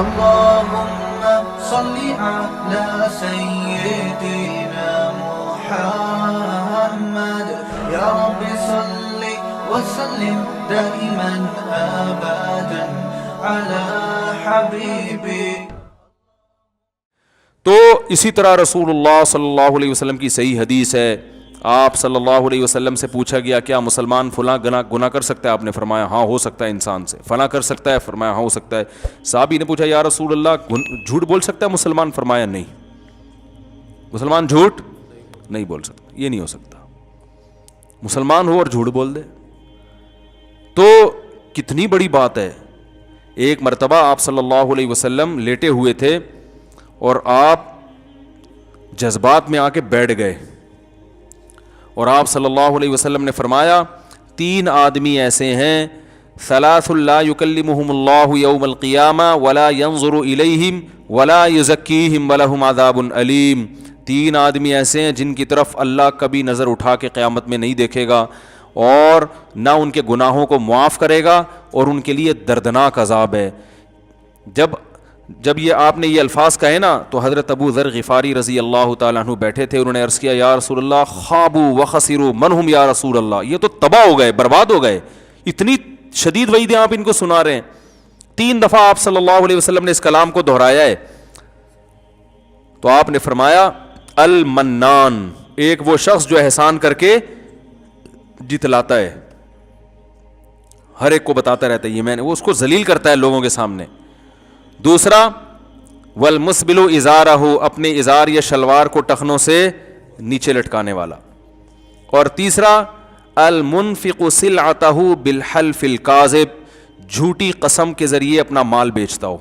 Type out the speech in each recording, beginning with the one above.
اللهم صل على سيدنا محمد يا رب صل وسلم دائما ابدا على حبيبي. تو اسی طرح رسول اللہ صلی اللہ علیہ وسلم کی صحیح حدیث ہے، آپ صلی اللہ علیہ وسلم سے پوچھا گیا کیا مسلمان فلاں گناہ کر سکتا ہے؟ آپ نے فرمایا ہاں ہو سکتا ہے انسان سے. فلاں کر سکتا ہے؟ فرمایا ہاں ہو سکتا ہے. صحابی نے پوچھا یا رسول اللہ جھوٹ بول سکتا ہے مسلمان؟ فرمایا نہیں، مسلمان جھوٹ نہیں بول سکتا، یہ نہیں ہو سکتا. مسلمان ہو اور جھوٹ بول دے تو کتنی بڑی بات ہے. ایک مرتبہ آپ صلی اللہ علیہ وسلم لیٹے ہوئے تھے اور آپ جذبات میں آ کے بیٹھ گئے اور آپ صلی اللہ علیہ وسلم نے فرمایا 3 آدمی ایسے ہیں ثلاث لا یکلمہم اللہ یوم القیامہ ولا ینظر الیہم ولا یزکیہم ولہم عذاب علیم. 3 آدمی ایسے ہیں جن کی طرف اللہ کبھی نظر اٹھا کے قیامت میں نہیں دیکھے گا اور نہ ان کے گناہوں کو معاف کرے گا اور ان کے لیے دردناک عذاب ہے. جب یہ آپ نے یہ الفاظ کہے نا تو حضرت ابو ذر غفاری رضی اللہ تعالیٰ عنہ بیٹھے تھے. انہوں نے عرض کیا یا رسول اللہ خابوا وخسروا من ہم یا رسول اللہ، یہ تو تباہ ہو گئے، برباد ہو گئے. اتنی شدید وعیدیں آپ ان کو سنا رہے ہیں. 3 دفعہ آپ صلی اللہ علیہ وسلم نے اس کلام کو دہرایا ہے. تو آپ نے فرمایا المنان، ایک وہ شخص جو احسان کر کے جتلاتا ہے، ہر ایک کو بتاتا رہتا ہے یہ میں نے، وہ اس کو ذلیل کرتا ہے لوگوں کے سامنے. دوسرا والمسبل ازارہ، اپنے ازار یا شلوار کو ٹخنوں سے نیچے لٹکانے والا. اور تیسرا المنفق سلعتہ بالحلف الکاذب، جھوٹی قسم کے ذریعے اپنا مال بیچتا ہو.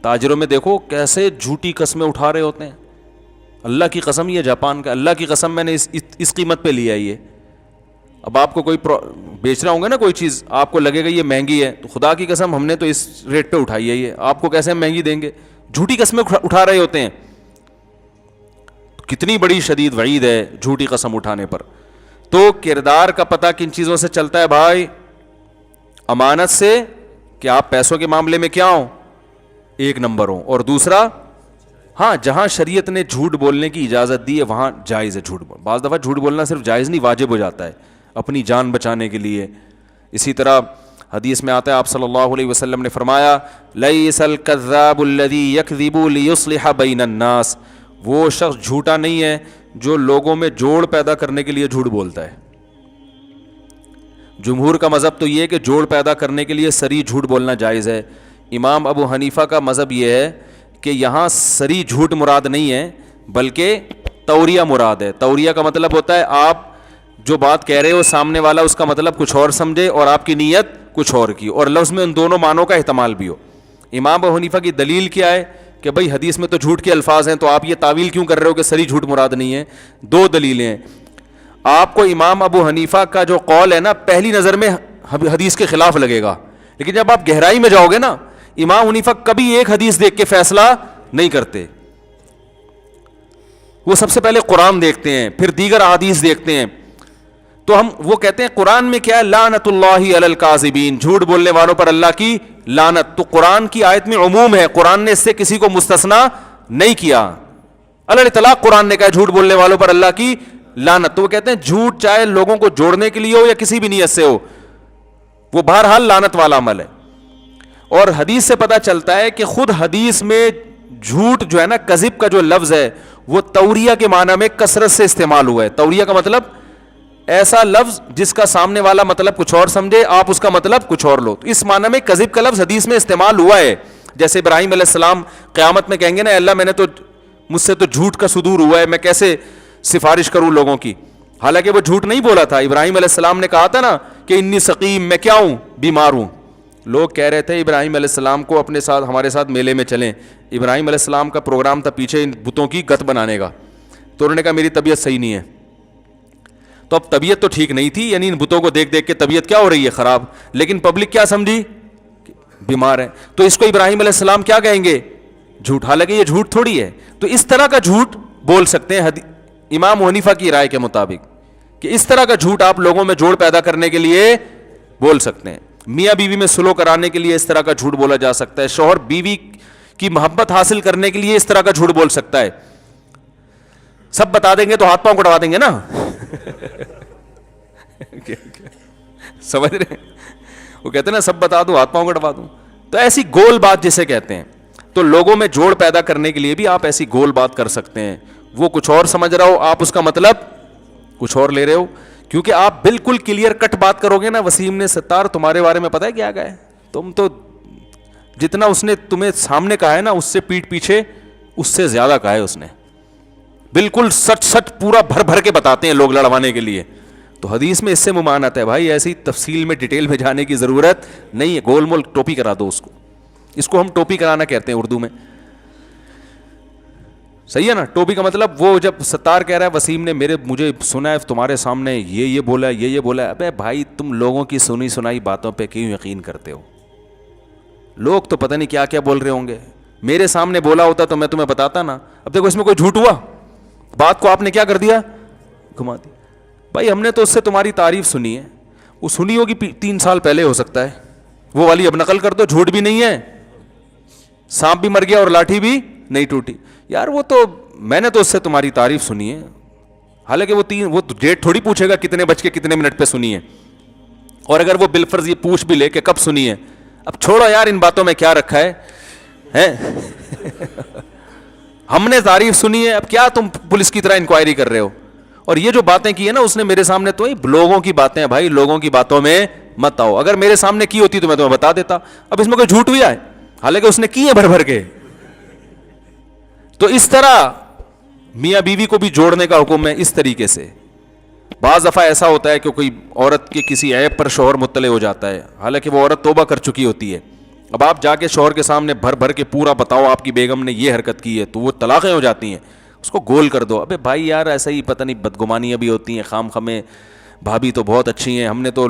تاجروں میں دیکھو کیسے جھوٹی قسمیں اٹھا رہے ہوتے ہیں. اللہ کی قسم، یہ جاپان کا، اللہ کی قسم میں نے اس قیمت پہ لیا یہ. اب آپ کو کوئی بیچ رہا ہوں گا نا کوئی چیز، آپ کو لگے گا یہ مہنگی ہے تو خدا کی قسم ہم نے تو اس ریٹ پہ اٹھائی ہے، یہ آپ کو کیسے مہنگی دیں گے؟ جھوٹی قسمیں اٹھا رہے ہوتے ہیں. کتنی بڑی شدید وعید ہے جھوٹی قسم اٹھانے پر. تو کردار کا پتہ کن چیزوں سے چلتا ہے بھائی؟ امانت سے کہ آپ پیسوں کے معاملے میں کیا ہوں، 1 نمبر ہوں. اور دوسرا ہاں جہاں شریعت نے جھوٹ بولنے کی اجازت دی ہے وہاں جائز ہے جھوٹ بولنا. بعض دفعہ جھوٹ بولنا صرف جائز نہیں واجب ہو جاتا ہے اپنی جان بچانے کے لیے. اسی طرح حدیث میں آتا ہے آپ صلی اللہ علیہ وسلم نے فرمایا لیس الکذاب الذی یکذب لیصلح بین الناس، وہ شخص جھوٹا نہیں ہے جو لوگوں میں جوڑ پیدا کرنے کے لیے جھوٹ بولتا ہے. جمہور کا مذہب تو یہ ہے کہ جوڑ پیدا کرنے کے لیے صریح جھوٹ بولنا جائز ہے. امام ابو حنیفہ کا مذہب یہ ہے کہ یہاں صریح جھوٹ مراد نہیں ہے بلکہ توریہ مراد ہے. توریہ کا مطلب ہوتا ہے آپ جو بات کہہ رہے ہو سامنے والا اس کا مطلب کچھ اور سمجھے اور آپ کی نیت کچھ اور کی، اور لفظ میں ان دونوں معنوں کا احتمال بھی ہو. امام ابو حنیفہ کی دلیل کیا ہے کہ بھئی حدیث میں تو جھوٹ کے الفاظ ہیں تو آپ یہ تعویل کیوں کر رہے ہو کہ صریح جھوٹ مراد نہیں ہے؟ 2 دلیلیں ہیں. آپ کو امام ابو حنیفہ کا جو قول ہے نا پہلی نظر میں حدیث کے خلاف لگے گا، لیکن جب آپ گہرائی میں جاؤ گے نا امام حنیفہ کبھی ایک حدیث دیکھ کے فیصلہ نہیں کرتے. وہ سب سے پہلے قرآن دیکھتے ہیں پھر دیگر احادیث دیکھتے ہیں. تو وہ کہتے ہیں قرآن میں کیا ہے؟ لعنت اللہ علی الکاذبین، جھوٹ بولنے والوں پر اللہ کی لعنت. تو قرآن کی آیت میں عموم ہے، قرآن نے اس سے کسی کو مستثنا نہیں کیا. علی الاطلاق قرآن نے کہا جھوٹ بولنے والوں پر اللہ کی لعنت. تو وہ کہتے ہیں جھوٹ چاہے لوگوں کو جوڑنے کے لیے ہو یا کسی بھی نیت سے ہو وہ بہرحال لعنت والا عمل ہے. اور حدیث سے پتہ چلتا ہے کہ خود حدیث میں جھوٹ جو ہے نا کذب کا جو لفظ ہے وہ توریہ کے معنی میں کثرت سے استعمال ہوا ہے. توریہ کا مطلب ایسا لفظ جس کا سامنے والا مطلب کچھ اور سمجھے آپ اس کا مطلب کچھ اور لو. تو اس معنی میں کذب کا لفظ حدیث میں استعمال ہوا ہے. جیسے ابراہیم علیہ السلام قیامت میں کہیں گے نا اللہ میں نے تو مجھ سے تو جھوٹ کا صدور ہوا ہے، میں کیسے سفارش کروں لوگوں کی. حالانکہ وہ جھوٹ نہیں بولا تھا. ابراہیم علیہ السلام نے کہا تھا نا کہ انی سقیم، میں کیا ہوں؟ بیمار ہوں. لوگ کہہ رہے تھے ابراہیم علیہ السلام کو اپنے ساتھ ہمارے ساتھ میلے میں چلیں. ابراہیم علیہ السلام کا پروگرام تھا پیچھے ان بتوں کی گت بنانے کا. تو انہوں نے کہا میری طبیعت صحیح نہیں ہے. تو اب طبیعت تو ٹھیک نہیں تھی، یعنی ان بتوں کو دیکھ دیکھ کے طبیعت کیا ہو رہی ہے؟ خراب. لیکن پبلک کیا سمجھی؟ بیمار ہے. تو اس کو ابراہیم علیہ السلام کیا کہیں گے؟ جھوٹ. حالانکہ یہ جھوٹ تھوڑی ہے. تو اس طرح کا جھوٹ بول سکتے ہیں امام حنیفہ کی رائے کے مطابق، کہ اس طرح کا جھوٹ آپ لوگوں میں جوڑ پیدا کرنے کے لیے بول سکتے ہیں. میاں بیوی میں سلو کرانے کے لیے اس طرح کا جھوٹ بولا جا سکتا ہے. شوہر بیوی کی محبت حاصل کرنے کے لیے اس طرح کا جھوٹ بول سکتا ہے. سب بتا دیں گے تو ہاتھ پاؤں کٹوا دیں گے نا. سمجھ رہے ہیں؟ وہ کہتے ہیں نا سب بتا دوں ہاتھ پاؤں کٹوا دوں. تو ایسی گول بات جسے کہتے ہیں. تو لوگوں میں جوڑ پیدا کرنے کے لیے بھی آپ ایسی گول بات کر سکتے ہیں. وہ کچھ اور سمجھ رہا ہو, آپ اس کا مطلب کچھ اور لے رہے ہو. کیونکہ آپ بالکل کلیئر کٹ بات کرو گے نا, وسیم نے ستار تمہارے بارے میں پتہ ہے کیا کہا ہے, تم تو جتنا اس نے تمہیں سامنے کہا ہے نا اس سے پیٹھ پیچھے اس سے زیادہ کہا ہے اس نے. بالکل سچ سچ پورا بھر بھر کے بتاتے ہیں لوگ لڑوانے کے لیے. تو حدیث میں اس سے ممانعت ہے بھائی, ایسی تفصیل میں ڈیٹیل میں جانے کی ضرورت نہیں ہے. گول مول ٹوپی کرا دو اس کو. اس کو ہم ٹوپی کرانا کہتے ہیں اردو میں, صحیح ہے نا. ٹوپی کا مطلب وہ جب ستار کہہ رہا ہے وسیم نے مجھے سنا ہے تمہارے سامنے یہ بولا یہ بولا ہے. ابے بھائی تم لوگوں کی سنی سنائی باتوں پہ کیوں یقین کرتے ہو؟ لوگ تو پتہ نہیں کیا کیا بول رہے ہوں گے. میرے سامنے بولا ہوتا تو میں تمہیں بتاتا نا. اب دیکھو اس میں کوئی جھوٹ ہوا, بات کو آپ نے کیا کر دیا, گھما دی. بھائی ہم نے تو اس سے تمہاری تعریف سنی ہے, وہ سنی ہوگی 3 سال پہلے ہو سکتا ہے, وہ والی اب نقل کر دو. جھوٹ بھی نہیں ہے, سانپ بھی مر گیا اور لاٹھی بھی نہیں ٹوٹی. یار وہ تو میں نے تو اس سے تمہاری تعریف سنی ہے. حالانکہ وہ ڈیٹ تھوڑی پوچھے گا کتنے بج کے کتنے منٹ پہ سنی ہے. اور اگر وہ بالفرض یہ پوچھ بھی لے کہ کب سنی ہے, اب چھوڑو یار ان باتوں میں کیا رکھا ہے ہم نے تعریف سنی ہے, اب کیا تم پولیس کی طرح انکوائری کر رہے ہو. اور یہ جو باتیں کی ہے نا اس نے میرے سامنے, تو لوگوں کی باتیں ہیں بھائی, لوگوں کی باتوں میں مت آؤ. اگر میرے سامنے کی ہوتی تو میں تمہیں بتا دیتا. اب اس میں کوئی جھوٹ بھی آئے, حالانکہ اس نے کی ہے بھر بھر کے. تو اس طرح میاں بیوی کو بھی جوڑنے کا حکم ہے اس طریقے سے. بعض دفعہ ایسا ہوتا ہے کہ کوئی عورت کے کسی عیب پر شوہر مطلع ہو جاتا ہے, حالانکہ وہ عورت توبہ کر چکی ہوتی ہے. اب آپ جا کے شوہر کے سامنے بھر بھر کے پورا بتاؤ آپ کی بیگم نے یہ حرکت کی ہے, تو وہ طلاقیں ہو جاتی ہیں. اس کو گول کر دو. ابے بھائی یار ایسا ہی پتہ نہیں بدگمانیاں بھی ہوتی ہیں خام خمیں. بھابھی تو بہت اچھی ہیں, ہم نے تو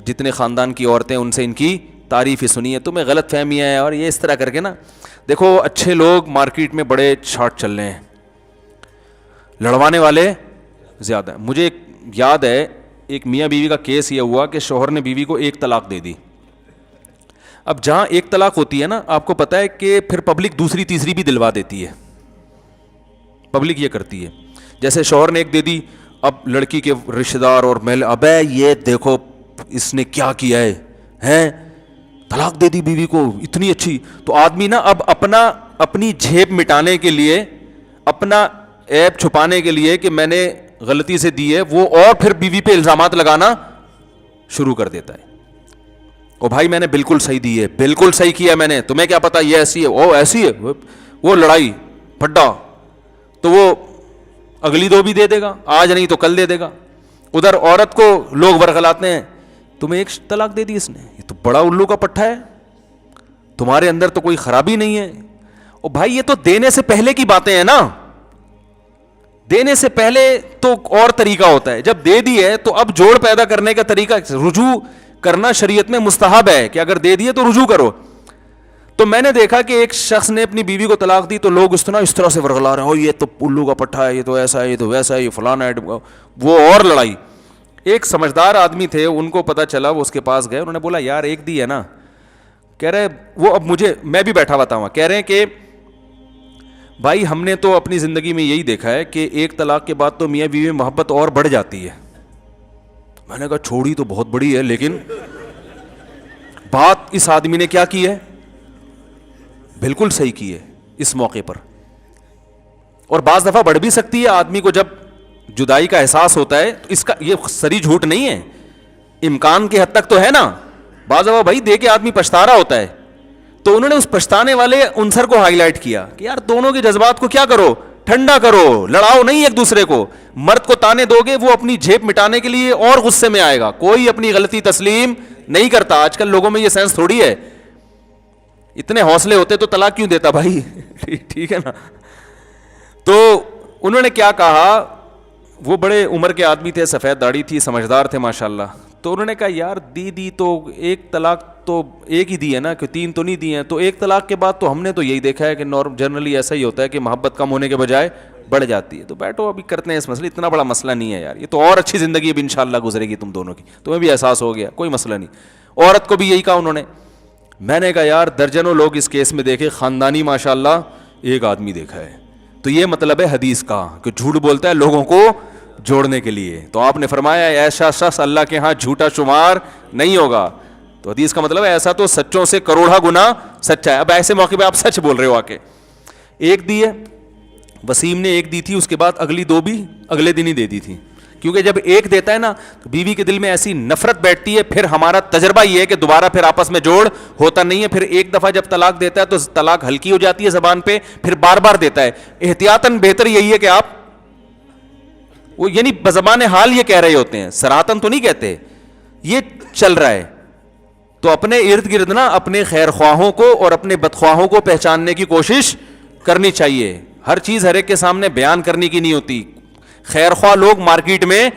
جتنے خاندان کی عورتیں ان سے ان کی تعریف ہی سنی ہے, تمہیں غلط فہمیاں ہیں. اور یہ اس طرح کر کے نا, دیکھو اچھے لوگ مارکیٹ میں بڑے شارٹ چل رہے ہیں, لڑوانے والے زیادہ. مجھے یاد ہے ایک میاں بیوی کا کیس یہ ہوا کہ شوہر نے بیوی کو 1 طلاق دے دی. اب جہاں 1 طلاق ہوتی ہے نا, آپ کو پتہ ہے کہ پھر پبلک دوسری تیسری بھی دلوا دیتی ہے. پبلک یہ کرتی ہے, جیسے شوہر نے 1 دے دی, اب لڑکی کے رشتہ دار اور محل, ابے یہ دیکھو اس نے کیا کیا ہے, طلاق دے دی بیوی کو اتنی اچھی. تو آدمی نا اب اپنی جھیب مٹانے کے لیے, اپنا عیب چھپانے کے لیے کہ میں نے غلطی سے دی ہے, وہ اور پھر بیوی پہ الزامات لگانا شروع کر دیتا ہے. او بھائی میں نے بالکل صحیح دی ہے, بالکل صحیح کیا میں نے, تمہیں کیا پتا یہ ایسی ہے, او ایسی ہے. وہ لڑائی پھڈا, تو وہ اگلی 2 بھی دے دے گا, آج نہیں تو کل دے دے گا. ادھر عورت کو لوگ ورغلاتے ہیں, تمہیں 1 طلاق دے دی اس نے, یہ تو بڑا الو کا پٹھا ہے, تمہارے اندر تو کوئی خرابی نہیں ہے. او بھائی یہ تو دینے سے پہلے کی باتیں ہیں نا, دینے سے پہلے تو اور طریقہ ہوتا ہے. جب دے دی ہے تو اب جوڑ پیدا کرنے کا طریقہ, رجوع کرنا شریعت میں مستحب ہے کہ اگر دے دیے تو رجوع کرو. تو میں نے دیکھا کہ ایک شخص نے اپنی بیوی کو طلاق دی, تو لوگ اس طرح سے ورغلا رہے ہیں, یہ تو الو کا پٹھا ہے, یہ تو ایسا ہے, یہ تو ویسا ہے, یہ فلانا ہے, وہ اور لڑائی. ایک سمجھدار آدمی تھے, ان کو پتا چلا, وہ اس کے پاس گئے, انہوں نے بولا یار 1 دی ہے نا. کہہ رہے وہ, اب میں بھی بیٹھا ہوا تھا وہاں, کہہ رہے ہیں کہ بھائی ہم نے تو اپنی زندگی میں یہی دیکھا ہے کہ 1 طلاق کے بعد تو میاں بیوی میں محبت اور بڑھ جاتی ہے. میں نے کہا چھوڑی تو بہت بڑی ہے, لیکن بات اس آدمی نے کیا کی ہے, بالکل صحیح کی ہے اس موقع پر. اور بعض دفعہ بڑھ بھی سکتی ہے. آدمی کو جب جدائی کا احساس ہوتا ہے تو اس کا یہ سری جھوٹ نہیں ہے, امکان کے حد تک تو ہے نا. بعض دفعہ بھائی دے کے آدمی پچھتا رہا ہوتا ہے, تو انہوں نے اس پچھتانے والے عنصر کو ہائی لائٹ کیا کہ یار دونوں کے جذبات کو کیا کرو, ٹھنڈا کرو, لڑاؤ نہیں ایک دوسرے کو. مرد کو تانے دو گے, وہ اپنی جھیپ مٹانے کے لیے اور غصے میں آئے گا. کوئی اپنی غلطی تسلیم نہیں کرتا. آج کل لوگوں میں یہ سینس تھوڑی ہے, اتنے حوصلے ہوتے تو طلاق کیوں دیتا بھائی ٹھیک ہے نا. تو انہوں نے کیا کہا, وہ بڑے عمر کے آدمی تھے, سفید داڑھی تھی, سمجھدار تھے ماشاءاللہ. تو انہوں نے کہا یار دی تو 1 طلاق تو 1 ہی دی ہے نا, کہ 3 تو نہیں دی ہیں. تو 1 طلاق کے بعد تو ہم نے تو یہی دیکھا ہے کہ جنرلی ایسا ہی ہوتا ہے کہ محبت کم ہونے کے بجائے بڑھ جاتی ہے. تو بیٹھو ابھی کرتے ہیں اس مسئلے, اتنا بڑا مسئلہ نہیں ہے یار, یہ تو اور اچھی زندگی اب انشاءاللہ گزرے گی تم دونوں کی, تمہیں بھی احساس ہو گیا, کوئی مسئلہ نہیں. عورت کو بھی یہی کہا انہوں نے. میں نے کہا یار درجنوں لوگ اس کیس میں دیکھے, خاندانی ماشاءاللہ ایک آدمی دیکھا ہے. تو یہ مطلب ہے حدیث کا کہ جھوٹ بولتا ہے لوگوں کو جوڑنے کے لیے. تو آپ نے فرمایا ایسا شخص اللہ کے ہاں جھوٹا شمار نہیں ہوگا. تو حدیث کا مطلب ہے ایسا تو سچوں سے کروڑا گنا سچا ہے. اب ایسے موقع پہ آپ سچ بول رہے ہو آ کے. ایک دی ہے وسیم نے, ایک دی تھی, اس کے بعد اگلی 2 بھی اگلے دن ہی دے دی تھی. کیونکہ جب ایک دیتا ہے نا تو بیوی کے دل میں ایسی نفرت بیٹھتی ہے. پھر ہمارا تجربہ یہ ہے کہ دوبارہ پھر آپس میں جوڑ ہوتا نہیں ہے. پھر ایک دفعہ جب طلاق دیتا ہے تو طلاق ہلکی ہو جاتی ہے زبان پہ, پھر بار بار دیتا ہے. احتیاطاً بہتر یہی ہے کہ آپ وہ یعنی بزبان حال یہ کہہ رہے ہوتے ہیں, سراہتاً تو نہیں کہتے, یہ چل رہا ہے. تو اپنے ارد گرد نا اپنے خیر خواہوں کو اور اپنے بدخواہوں کو پہچاننے کی کوشش کرنی چاہیے. ہر چیز ہر ایک کے سامنے بیان کرنے کی نہیں ہوتی. خیر خواہ لوگ مارکیٹ میں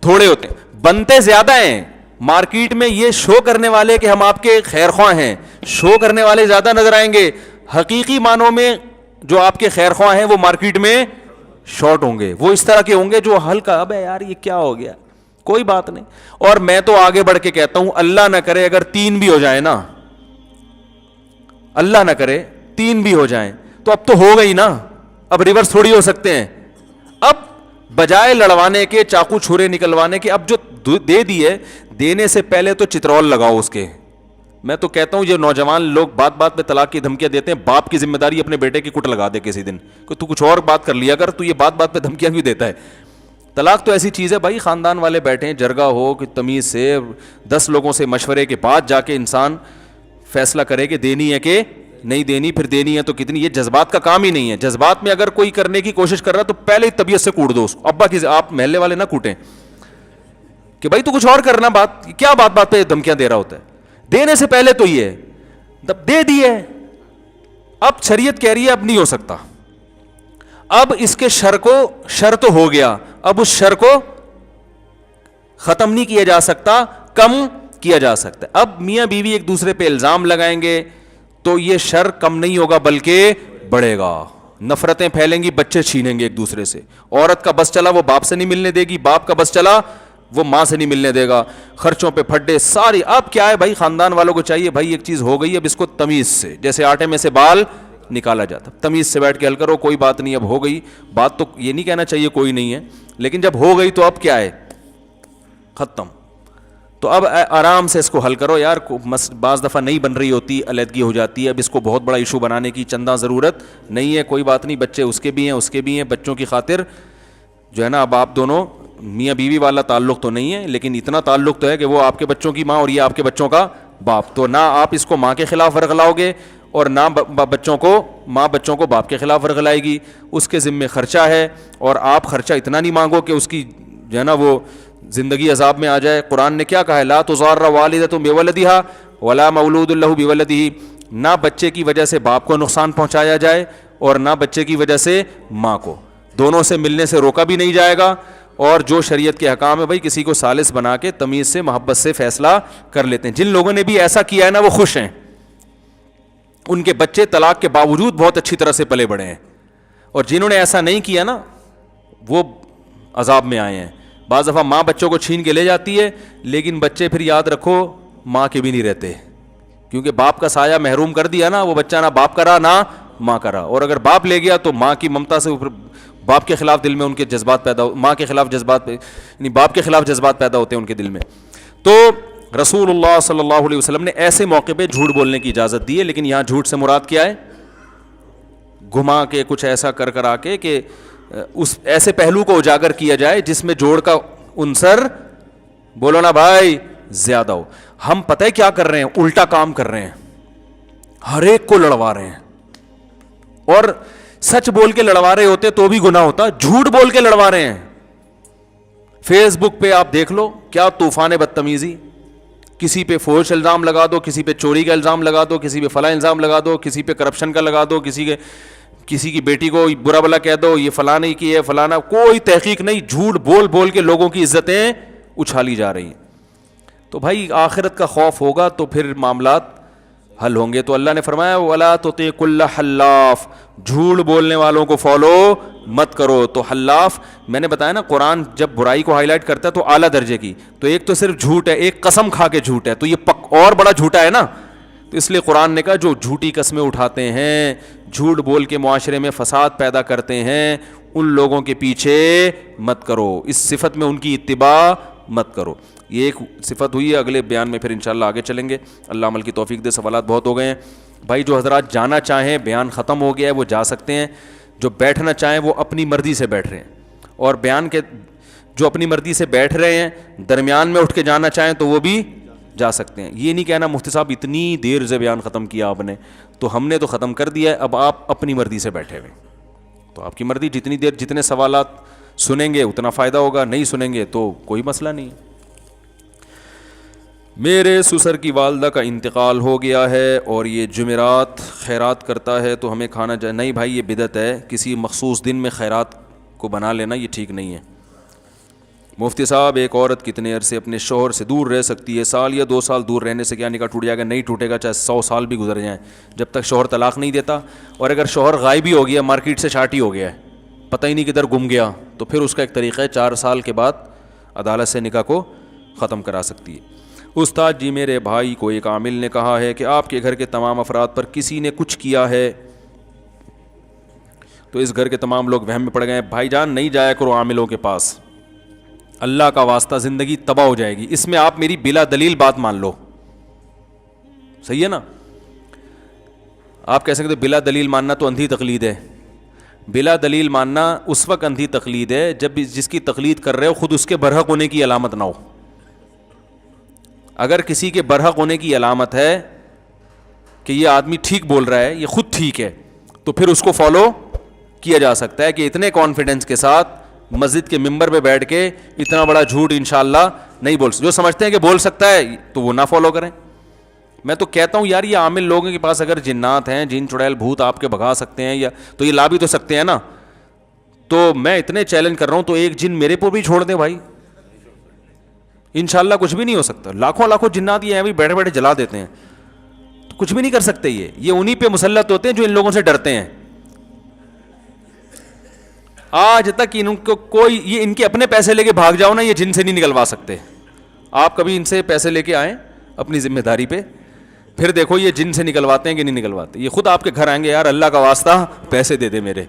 تھوڑے ہوتے ہیں, بنتے زیادہ ہیں. مارکیٹ میں یہ شو کرنے والے کہ ہم آپ کے خیر خواہ ہیں, شو کرنے والے زیادہ نظر آئیں گے. حقیقی معنوں میں جو آپ کے خیر خواہ ہیں وہ مارکیٹ میں شارٹ ہوں گے. وہ اس طرح کے ہوں گے جو ہلکا اب یار یہ کیا ہو گیا, کوئی بات نہیں. اور میں تو آگے بڑھ کے کہتا ہوں اللہ نہ کرے اگر 3 بھی ہو جائیں نا, اللہ نہ کرے 3 بھی ہو جائیں تو اب تو ہو گئی نا, اب ریورس تھوڑی ہو سکتے ہیں. اب بجائے لڑوانے کے, چاقو چھرے نکلوانے کے, اب جو دے دیے دینے سے پہلے تو چترول لگاؤ اس کے. میں تو کہتا ہوں یہ نوجوان لوگ بات بات پہ طلاق کی دھمکیاں دیتے ہیں, باپ کی ذمہ داری اپنے بیٹے کی کٹ لگا دے کسی دن کہ تو کچھ اور بات کر لیا کر, تو یہ بات بات پہ دھمکیاں کیوں دیتا ہے. طلاق تو ایسی چیز ہے بھائی, خاندان والے بیٹھے ہیں, جرگہ ہو کہ تمیز سے 10 لوگوں سے مشورے کے بعد جا کے انسان فیصلہ کرے کہ دینی ہے کہ نہیں دینی, پھر دینی ہے تو کتنی. یہ جذبات کا کام ہی نہیں ہے. جذبات میں اگر کوئی کرنے کی کوشش کر رہا تو پہلے ہی طبیعت سے کوٹ دو اس کو. ابا کی آپ محلے والے نہ کوٹیں کہ بھائی تو کچھ اور کرنا, بات کیا بات بات پہ دھمکیاں دے رہا ہوتا ہے. دینے سے پہلے تو یہ ہے, تب دے دیے, اب شریعت کہہ رہی ہے اب نہیں ہو سکتا. اب اس کے شر تو ہو گیا, اب اس شر کو ختم نہیں کیا جا سکتا, کم کیا جا سکتا ہے. اب میاں بیوی ایک دوسرے پہ الزام لگائیں گے تو یہ شر کم نہیں ہوگا بلکہ بڑھے گا. نفرتیں پھیلیں گی, بچے چھینیں گے ایک دوسرے سے. عورت کا بس چلا وہ باپ سے نہیں ملنے دے گی, باپ کا بس چلا وہ ماں سے نہیں ملنے دے گا. خرچوں پہ پھڈے ساری. اب کیا ہے بھائی, خاندان والوں کو چاہیے بھائی ایک چیز ہو گئی, اب اس کو تمیز سے, جیسے آٹے میں سے بال نکالا جاتا, تمیز سے بیٹھ کے حل کرو, کوئی بات نہیں اب ہو گئی. بات تو یہ نہیں کہنا چاہیے کوئی نہیں ہے, لیکن جب ہو گئی تو اب کیا ہے, ختم. تو اب آرام سے اس کو حل کرو یار. بعض دفعہ نہیں بن رہی ہوتی, علیحدگی ہو جاتی ہے, اب اس کو بہت بڑا ایشو بنانے کی چندہ ضرورت نہیں ہے. کوئی بات نہیں, بچے اس کے بھی ہیں اس کے بھی ہیں, بچوں کی خاطر جو ہے نا اب آپ دونوں میاں بیوی والا تعلق تو نہیں ہے, لیکن اتنا تعلق تو ہے کہ وہ آپ کے بچوں کی ماں اور یہ آپ کے بچوں کا باپ. تو نہ آپ اس کو ماں کے خلاف ورغلاؤ گے اور نہ بچوں کو ماں بچوں کو باپ کے خلاف ورغلائے گی. اس کے ذمے خرچہ ہے اور آپ خرچہ اتنا نہیں مانگو کہ اس کی جو ہے نا وہ زندگی عذاب میں آ جائے. قرآن نے کیا کہا ہے, لا تضار والدۃ بولدہا ولا مولود لہ بولدہ. نہ بچے کی وجہ سے باپ کو نقصان پہنچایا جائے اور نہ بچے کی وجہ سے ماں کو. دونوں سے ملنے سے روکا بھی نہیں جائے گا. اور جو شریعت کے حکام ہے بھائی, کسی کو ثالث بنا کے تمیز سے محبت سے فیصلہ کر لیتے ہیں. جن لوگوں نے بھی ایسا کیا ہے نا وہ خوش ہیں, ان کے بچے طلاق کے باوجود بہت اچھی طرح سے پلے بڑھے ہیں. اور جنہوں نے ایسا نہیں کیا نا وہ عذاب میں آئے ہیں. بعض دفعہ ماں بچوں کو چھین کے لے جاتی ہے, لیکن بچے پھر یاد رکھو ماں کے بھی نہیں رہتے, کیونکہ باپ کا سایہ محروم کر دیا نا, وہ بچہ نہ باپ کرا نہ ماں کرا. اور اگر باپ لے گیا تو ماں کی ممتا سے باپ کے خلاف دل میں ان کے جذبات پیدا ماں کے خلاف جذبات یعنی باپ کے خلاف جذبات پیدا ہوتے ہیں ان کے دل میں. تو رسول اللہ صلی اللہ علیہ وسلم نے ایسے موقع پہ جھوٹ بولنے کی اجازت دی ہے. لیکن یہاں جھوٹ سے مراد کیا ہے, گھما کے کچھ ایسا کر کر آ کے کہ اس ایسے پہلو کو اجاگر کیا جائے جس میں جوڑ کا عنصر, بولو نا بھائی, زیادہ ہو. ہم پتہ ہے کیا کر رہے ہیں, الٹا کام کر رہے ہیں, ہر ایک کو لڑوا رہے ہیں. اور سچ بول کے لڑوا رہے ہوتے تو بھی گناہ ہوتا, جھوٹ بول کے لڑوا رہے ہیں. فیس بک پہ آپ دیکھ لو کیا طوفان بدتمیزی, کسی پہ فحش الزام لگا دو, کسی پہ چوری کا الزام لگا دو, کسی پہ فلاں الزام لگا دو, کسی پہ کرپشن کا لگا دو, کسی کی بیٹی کو برا بلا کہہ دو, یہ فلاں نہیں کی ہے فلانا, کوئی تحقیق نہیں, جھوٹ بول بول کے لوگوں کی عزتیں اچھالی جا رہی ہیں. تو بھائی آخرت کا خوف ہوگا تو پھر معاملات حل ہوں گے. تو اللہ نے فرمایا وَلَا تُطِعْ كُلَّ حَلَّافٍ, جھوٹ بولنے والوں کو فالو مت کرو. تو حلاف میں نے بتایا نا, قرآن جب برائی کو ہائی لائٹ کرتا ہے تو اعلیٰ درجے کی, تو ایک تو صرف جھوٹ ہے, ایک قسم کھا کے جھوٹ ہے, تو یہ اور بڑا جھوٹا ہے نا. تو اس لیے قرآن نے کہا جو جھوٹی قسمیں اٹھاتے ہیں, جھوٹ بول کے معاشرے میں فساد پیدا کرتے ہیں, ان لوگوں کے پیچھے مت کرو, اس صفت میں ان کی اتباع مت کرو. یہ ایک صفت ہوئی ہے. اگلے بیان میں پھر انشاءاللہ آگے چلیں گے. اللہ عمل کی توفیق دے. سوالات بہت ہو گئے ہیں بھائی. جو حضرات جانا چاہیں, بیان ختم ہو گیا ہے, وہ جا سکتے ہیں. جو بیٹھنا چاہیں وہ اپنی مرضی سے بیٹھ رہے ہیں, اور بیان کے جو اپنی مرضی سے بیٹھ رہے ہیں درمیان میں اٹھ کے جانا چاہیں تو وہ بھی جا سکتے ہیں. یہ نہیں کہنا مفتی صاحب اتنی دیر سے بیان ختم کیا آپ نے, تو ہم نے تو ختم کر دیا ہے, اب آپ اپنی مرضی سے بیٹھے ہوئے. تو آپ کی مرضی, جتنی دیر جتنے سوالات سنیں گے اتنا فائدہ ہوگا, نہیں سنیں گے تو کوئی مسئلہ نہیں. میرے سسر کی والدہ کا انتقال ہو گیا ہے اور یہ جمعرات خیرات کرتا ہے تو ہمیں کھانا چاہیے؟ نہیں بھائی, یہ بدعت ہے. کسی مخصوص دن میں خیرات کو بنا لینا یہ ٹھیک نہیں ہے. مفتی صاحب ایک عورت کتنے عرصے اپنے شوہر سے دور رہ سکتی ہے؟ سال یا 2 سال دور رہنے سے کیا نکاح ٹوٹ جائے گا؟ نہیں ٹوٹے گا, چاہے 100 سال بھی گزر جائیں, جب تک شوہر طلاق نہیں دیتا. اور اگر شوہر غائب ہی ہو گیا, مارکیٹ سے شاٹ ہی ہو گیا ہے, پتہ ہی نہیں کدھر گم گیا, تو پھر اس کا ایک طریقہ ہے 4 سال کے بعد عدالت سے نکاح کو ختم کرا سکتی ہے. استاد جی میرے بھائی کو ایک عامل نے کہا ہے کہ آپ کے گھر کے تمام افراد پر کسی نے کچھ کیا ہے, تو اس گھر کے تمام لوگ وہم میں پڑ گئے ہیں. بھائی جان نہیں جایا کرو عاملوں کے پاس, اللہ کا واسطہ زندگی تباہ ہو جائے گی. اس میں آپ میری بلا دلیل بات مان لو, صحیح ہے نا. آپ کہہ سکتے بلا دلیل ماننا تو اندھی تقلید ہے. بلا دلیل ماننا اس وقت اندھی تقلید ہے جب جس کی تقلید کر رہے ہو خود اس کے برحق ہونے کی علامت نہ ہو. اگر کسی کے برحق ہونے کی علامت ہے کہ یہ آدمی ٹھیک بول رہا ہے, یہ خود ٹھیک ہے, تو پھر اس کو فالو کیا جا سکتا ہے کہ اتنے کانفیڈنس کے ساتھ مسجد کے ممبر پہ بیٹھ کے اتنا بڑا جھوٹ انشاءاللہ نہیں بول سکتے. جو سمجھتے ہیں کہ بول سکتا ہے تو وہ نہ فالو کریں. میں تو کہتا ہوں یار یہ عامل لوگوں کے پاس اگر جنات ہیں, جن چڑیل بھوت آپ کے بھگا سکتے ہیں, یا تو یہ لا بھی تو سکتے ہیں نا. تو میں اتنے چیلنج کر رہا ہوں, تو ایک جن میرے کو بھی چھوڑ دیں بھائی, انشاءاللہ کچھ بھی نہیں ہو سکتا. لاکھوں جنات یہ ہیں بھی بیٹھے بیٹھے جلا دیتے ہیں, تو کچھ بھی نہیں کر سکتے. یہ انہی پہ مسلط ہوتے ہیں جو ان لوگوں سے ڈرتے ہیں. آج تک ان کو کوئی, یہ ان کے اپنے پیسے لے کے بھاگ جاؤ نا, یہ جن سے نہیں نکلوا سکتے. آپ کبھی ان سے پیسے لے کے آئیں اپنی ذمہ داری پہ, پھر دیکھو یہ جن سے نکلواتے ہیں کہ نہیں نکلواتے. یہ خود آپ کے گھر آئیں گے, یار اللہ کا واسطہ پیسے دے دے میرے.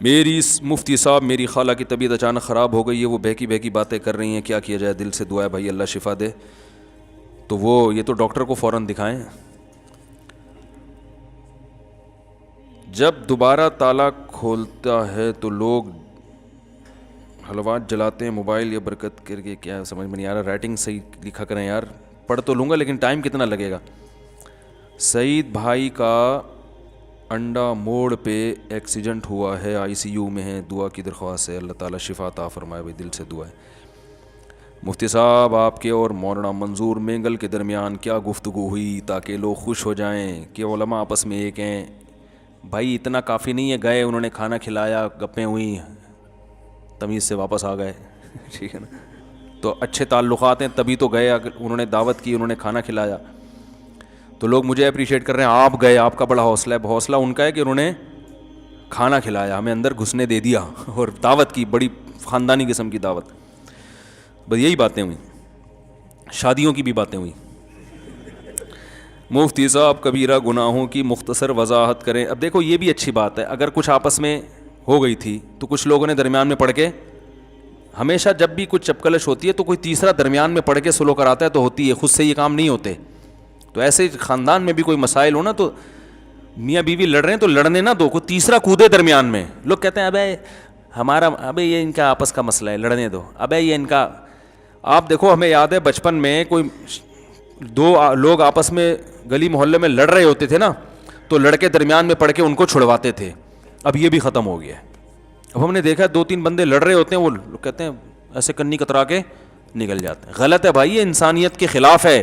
میری مفتی صاحب میری خالہ کی طبیعت اچانک خراب ہو گئی ہے, وہ بہکی باتیں کر رہی ہیں, کیا کیا جائے؟ دل سے دعا ہے بھائی اللہ شفا دے. تو وہ یہ تو ڈاکٹر کو فوراً دکھائیں. جب دوبارہ تالا کھولتا ہے تو لوگ حلوات جلاتے ہیں, موبائل یا برکت کر کے, کیا سمجھ میں نہیں آ رہا. رائٹنگ صحیح لکھا کریں یار, پڑھ تو لوں گا لیکن ٹائم کتنا لگے گا. سعید بھائی کا انڈا موڑ پہ ایکسیڈنٹ ہوا ہے, ICU میں ہے, دعا کی درخواست ہے, اللہ تعالیٰ شفا عطا فرمائے. بھائی دل سے دعا ہے. مفتی صاحب آپ کے اور مولانا منظور مینگل کے درمیان کیا گفتگو ہوئی تاکہ لوگ خوش ہو جائیں کہ علماء آپس میں ایک ہیں؟ بھائی اتنا کافی نہیں ہے, گئے انہوں نے کھانا کھلایا, گپیں ہوئیں, تمیز سے واپس آ گئے, ٹھیک ہے نا. تو اچھے تعلقات ہیں تبھی تو گئے, اگر انہوں نے دعوت کی, انہوں نے کھانا کھلایا, تو لوگ مجھے اپریشیٹ کر رہے ہیں. آپ گئے, آپ کا بڑا حوصلہ ہے. حوصلہ ان کا ہے کہ انہوں نے کھانا کھلایا, ہمیں اندر گھسنے دے دیا, اور دعوت کی, بڑی خاندانی قسم کی دعوت. بس یہی باتیں ہوئیں, شادیوں کی بھی باتیں ہوئیں. مفتی صاحب کبیرہ گناہوں کی مختصر وضاحت کریں. اب دیکھو یہ بھی اچھی بات ہے, اگر کچھ آپس میں ہو گئی تھی تو کچھ لوگوں نے درمیان میں پڑھ کے, ہمیشہ جب بھی کچھ چپکلش ہوتی ہے تو کوئی تیسرا درمیان میں پڑھ کے سلو کراتا ہے, تو ہوتی ہے, خود سے یہ کام نہیں ہوتے. تو ایسے خاندان میں بھی کوئی مسائل ہو نا, تو میاں بیوی لڑ رہے ہیں تو لڑنے نہ دو, کوئی تیسرا کودے درمیان میں. لوگ کہتے ہیں ابے ہمارا, ابے یہ ان کا آپس کا مسئلہ ہے, لڑنے دو, ابے یہ ان کا. آپ دیکھو ہمیں یاد ہے بچپن میں کوئی 2 لوگ آپس میں گلی محلے میں لڑ رہے ہوتے تھے نا, تو لڑکے درمیان میں پڑھ کے ان کو چھڑواتے تھے. اب یہ بھی ختم ہو گیا ہے. اب ہم نے دیکھا 2-3 بندے لڑ رہے ہوتے ہیں, وہ کہتے ہیں ایسے کنی کترا کے نکل جاتے ہیں. غلط ہے بھائی, یہ انسانیت کے خلاف ہے.